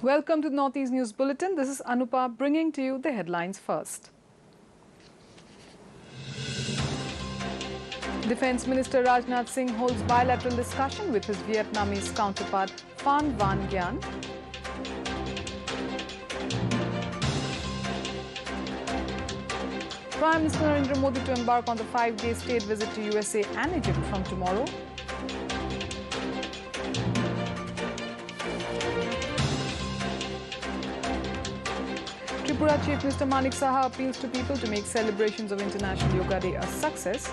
Welcome to the Northeast News Bulletin. This is Anupa bringing to you the headlines first. Defence Minister Rajnath Singh holds bilateral discussion with his Vietnamese counterpart Phan Van Gyan. Prime Minister Narendra Modi to embark on the 5-day state visit to USA and Egypt from tomorrow. Tripura Chief Minister Manik Saha appeals to people to make celebrations of International Yoga Day a success.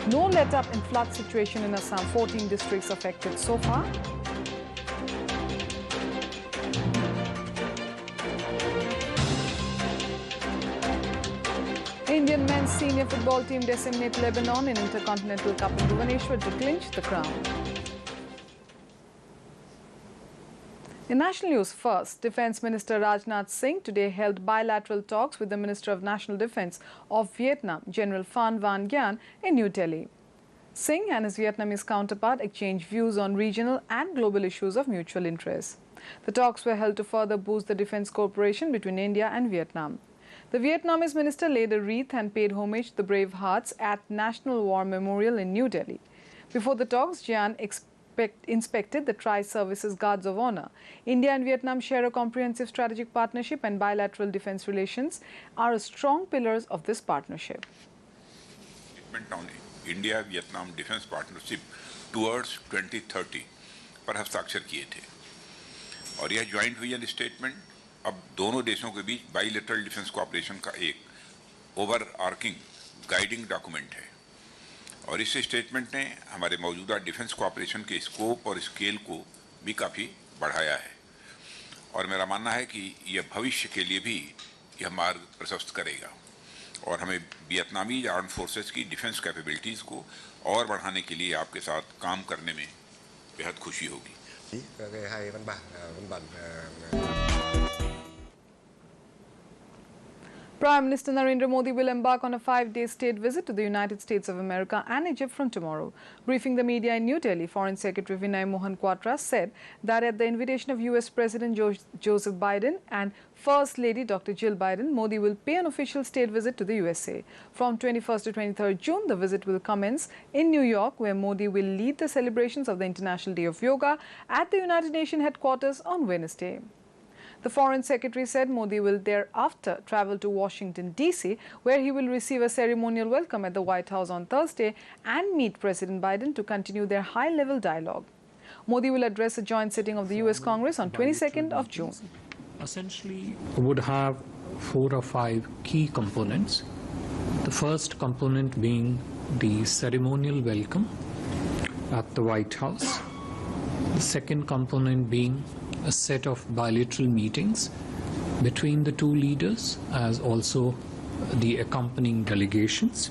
No let-up in flood situation in Assam, 14 districts affected so far. Indian men's senior football team decimate Lebanon in Intercontinental Cup in Bhubaneswar to clinch the crown. In national news first, Defence Minister Rajnath Singh today held bilateral talks with the Minister of National Defence of Vietnam, General Phan Van Gyan, in New Delhi. Singh and his Vietnamese counterpart exchanged views on regional and global issues of mutual interest. The talks were held to further boost the defence cooperation between India and Vietnam. The Vietnamese minister laid a wreath and paid homage to the brave hearts at National War Memorial in New Delhi. Before the talks, Gyan inspected the Tri-Services Guards of Honor. India and Vietnam share a comprehensive strategic partnership, and bilateral defence relations are strong pillars of this partnership. Statement on India-Vietnam defence partnership towards 2030 पर हस्ताक्षर किए थे और यह joint vision statement अब दोनों देशों के बीच बाइलेटरल डिफेंस कोऑपरेशन का एक ओवरआर्किंग गाइडिंग डॉक्यूमेंट है और इस स्टेटमेंट ने हमारे मौजूदा डिफेंस कोऑपरेशन के स्कोप और स्केल को भी काफ़ी बढ़ाया है और मेरा मानना है कि यह भविष्य के लिए भी यह मार्ग प्रशस्त करेगा और हमें वियतनामी आर्म्ड फोर्सेस की डिफेंस कैपेबिलिटीज़ को और बढ़ाने के लिए आपके साथ काम करने में बेहद खुशी होगी। Prime Minister Narendra Modi will embark on a 5-day state visit to the United States of America and Egypt from tomorrow. Briefing the media in New Delhi, Foreign Secretary Vinay Mohan Kwatra said that at the invitation of US President Joseph Biden and First Lady Dr. Jill Biden, Modi will pay an official state visit to the USA. From 21st to 23rd June, the visit will commence in New York, where Modi will lead the celebrations of the International Day of Yoga at the United Nations headquarters on Wednesday. The Foreign Secretary said Modi will thereafter travel to Washington, D.C., where he will receive a ceremonial welcome at the White House on Thursday and meet President Biden to continue their high-level dialogue. Modi will address a joint sitting of the U.S. Congress on 22nd of June. Essentially, would have 4 or 5 key components. The first component being the ceremonial welcome at the White House. The second component being a set of bilateral meetings between the two leaders, as also the accompanying delegations.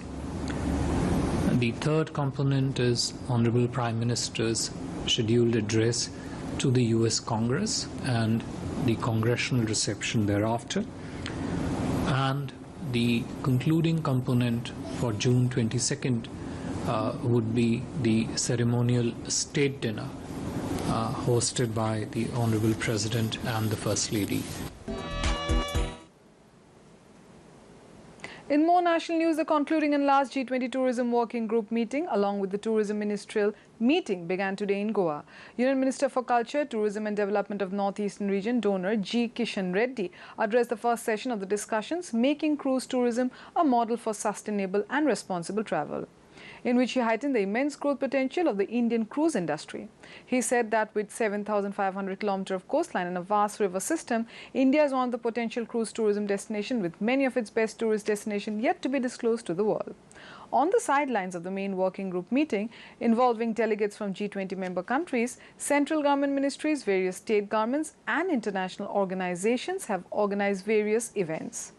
And the third component is Honorable Prime Minister's scheduled address to the US Congress and the congressional reception thereafter. And the concluding component for June 22nd would be the ceremonial state dinner hosted by the Honorable President and the First Lady. In more national news, the concluding and last G20 Tourism Working Group meeting, along with the Tourism Ministerial meeting, began today in Goa. Union Minister for Culture, Tourism and Development of Northeastern Region donor G. Kishan Reddy addressed the first session of the discussions, Making Cruise Tourism a Model for Sustainable and Responsible Travel, in which he heightened the immense growth potential of the Indian cruise industry. He said that with 7,500 km of coastline and a vast river system, India is one of the potential cruise tourism destinations, with many of its best tourist destinations yet to be disclosed to the world. On the sidelines of the main working group meeting, involving delegates from G20 member countries, central government ministries, various state governments and international organizations have organized various events.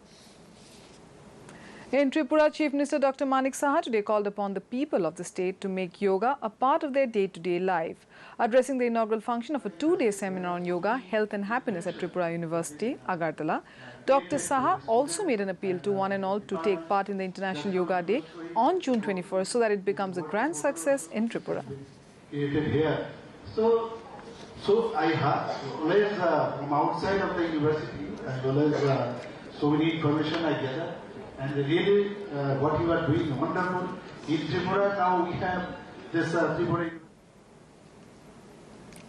In Tripura, Chief Minister Dr. Manik Saha today called upon the people of the state to make yoga a part of their day-to-day life. Addressing the inaugural function of a two-day seminar on yoga, health and happiness at Tripura University, Agartala, Dr. Saha also made an appeal to one and all to take part in the International Yoga Day on June 21st so that it becomes a grand success in Tripura. Here. So I have players from outside of the university as well as so many information I gather. And really, what you are doing wonderful. In Tripura now we have this Tripura.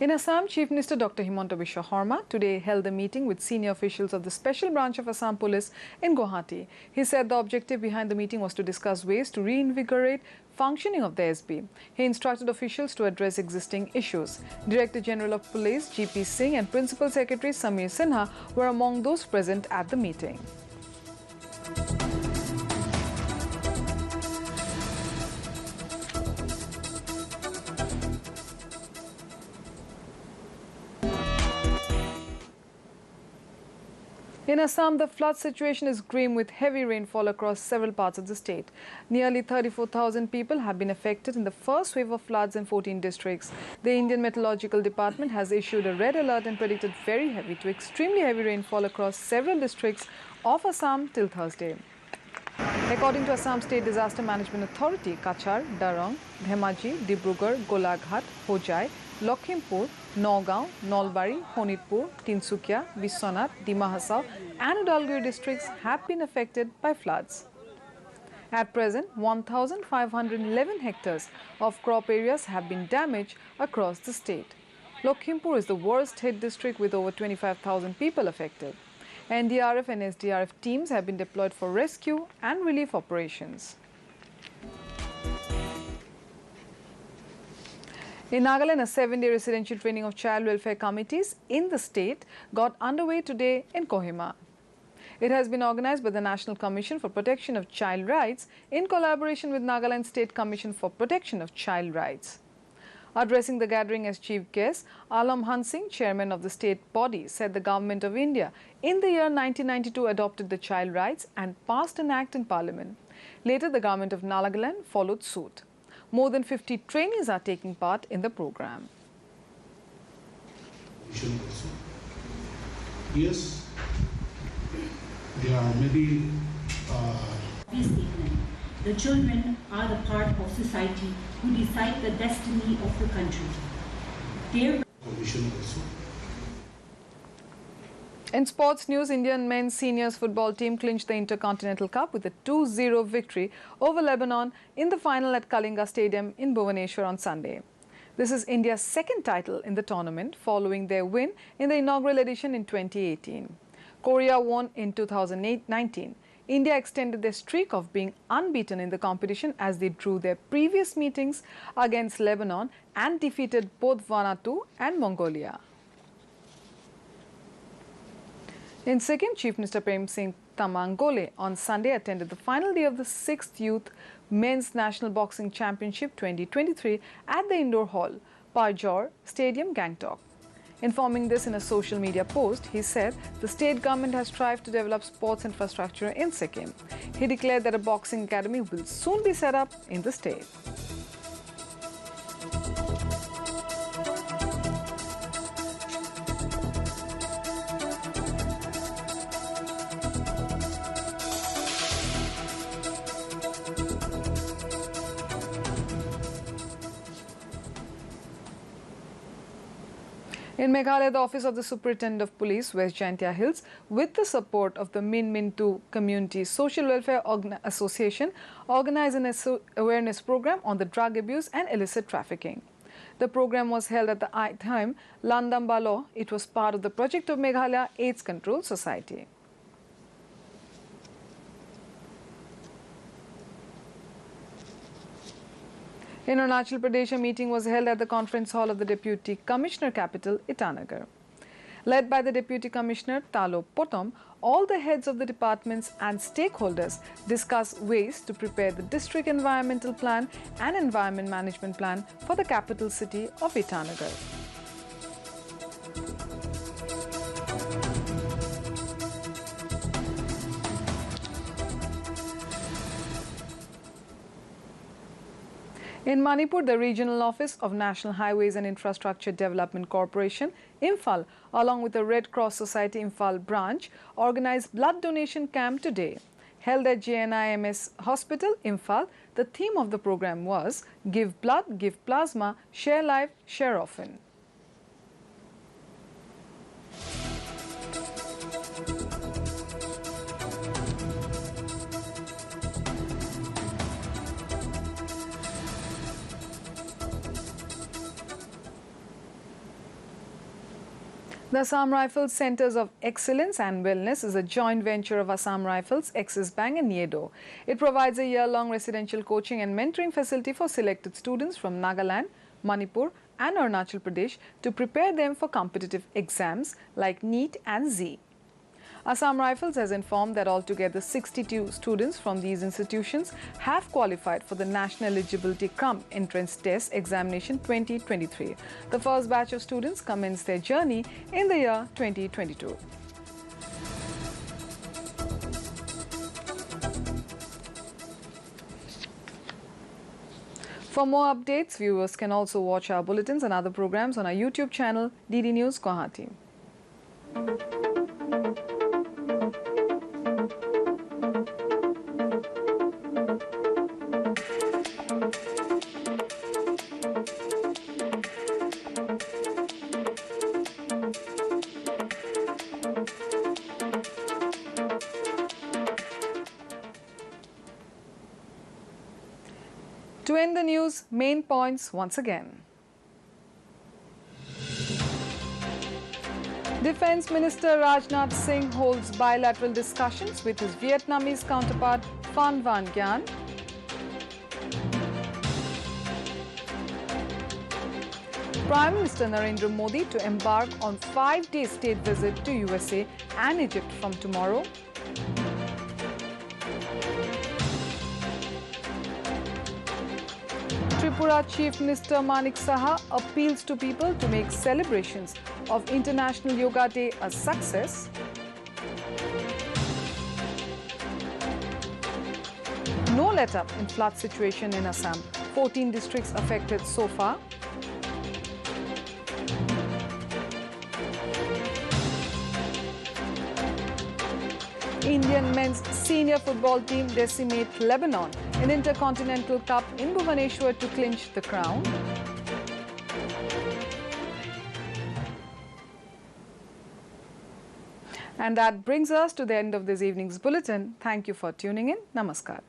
In Assam, Chief Minister Dr. Himanta Biswa Sarma today held a meeting with senior officials of the Special Branch of Assam Police in Guwahati. He said the objective behind the meeting was to discuss ways to reinvigorate functioning of the SB. He instructed officials to address existing issues. Director General of Police G.P. Singh and Principal Secretary Samir Sinha were among those present at the meeting. In Assam, the flood situation is grim with heavy rainfall across several parts of the state. Nearly 34,000 people have been affected in the first wave of floods in 14 districts. The Indian Meteorological Department has issued a red alert and predicted very heavy to extremely heavy rainfall across several districts of Assam till Thursday. According to Assam State Disaster Management Authority, Kachar, Darrang, Dhemaji, Dibrugarh, Golaghat, Hojai, Lakhimpur, Nagaon, Nalbari, Honitpur, Tinsukia, Biswanath, Dima Hasao and Udalguri districts have been affected by floods. At present, 1,511 hectares of crop areas have been damaged across the state. Lakhimpur is the worst hit district with over 25,000 people affected. NDRF and SDRF teams have been deployed for rescue and relief operations. In Nagaland, a 7-day residential training of child welfare committees in the state got underway today in Kohima. It has been organized by the National Commission for Protection of Child Rights in collaboration with Nagaland State Commission for Protection of Child Rights. Addressing the gathering as chief guest, Alam Hansing, chairman of the state body, said the Government of India in the year 1992 adopted the Child Rights and passed an act in Parliament. Later, the Government of Nagaland followed suit. More than 50 trainees are taking part in the program. Yes, there are many. The children are the part of society who decide the destiny of the country. Their In sports news, Indian men's seniors football team clinched the Intercontinental Cup with a 2-0 victory over Lebanon in the final at Kalinga Stadium in Bhubaneswar on Sunday. This is India's second title in the tournament following their win in the inaugural edition in 2018. Korea won in 2019. India extended their streak of being unbeaten in the competition as they drew their previous meetings against Lebanon and defeated both Vanuatu and Mongolia. In Sikkim, Chief Minister Prem Singh Tamangole on Sunday attended the final day of the 6th Youth Men's National Boxing Championship 2023 at the indoor hall, Parjor Stadium, Gangtok. Informing this in a social media post, he said the state government has strived to develop sports infrastructure in Sikkim. He declared that a boxing academy will soon be set up in the state. In Meghalaya, the Office of the Superintendent of Police, West Jaintia Hills, with the support of the Min Min 2 Community Social Welfare Association, organized an awareness program on the drug abuse and illicit trafficking. The program was held at the Aitham Landambalo. It was part of the project of Meghalaya AIDS Control Society. In Arunachal Pradesh, a meeting was held at the conference hall of the Deputy Commissioner capital, Itanagar. Led by the Deputy Commissioner Talo Potom, all the heads of the departments and stakeholders discussed ways to prepare the district environmental plan and environment management plan for the capital city of Itanagar. In Manipur, the Regional Office of National Highways and Infrastructure Development Corporation, Imphal, along with the Red Cross Society Imphal branch, organized blood donation camp today. Held at JNIMS Hospital, Imphal, the theme of the program was Give Blood, Give Plasma, Share Life, Share Often. The Assam Rifles Centers of Excellence and Wellness is a joint venture of Assam Rifles, Axis Bank and Yedo. It provides a year-long residential coaching and mentoring facility for selected students from Nagaland, Manipur and Arunachal Pradesh to prepare them for competitive exams like NEET and Z. Assam Rifles has informed that altogether 62 students from these institutions have qualified for the National Eligibility Crumb Entrance Test Examination 2023. The first batch of students commenced their journey in the year 2022. For more updates, viewers can also watch our bulletins and other programs on our YouTube channel, DD News Guwahati. To end the news, main points once again. Defence Minister Rajnath Singh holds bilateral discussions with his Vietnamese counterpart Phan Van Gyan. Prime Minister Narendra Modi to embark on 5-day state visit to USA and Egypt from tomorrow. Tripura Chief Minister Manik Saha appeals to people to make celebrations of International Yoga Day a success. No let-up in flood situation in Assam. 14 districts affected so far. Indian men's senior football team decimate Lebanon in Intercontinental Cup in Bhubaneswar to clinch the crown. And that brings us to the end of this evening's bulletin. Thank you for tuning in. Namaskar.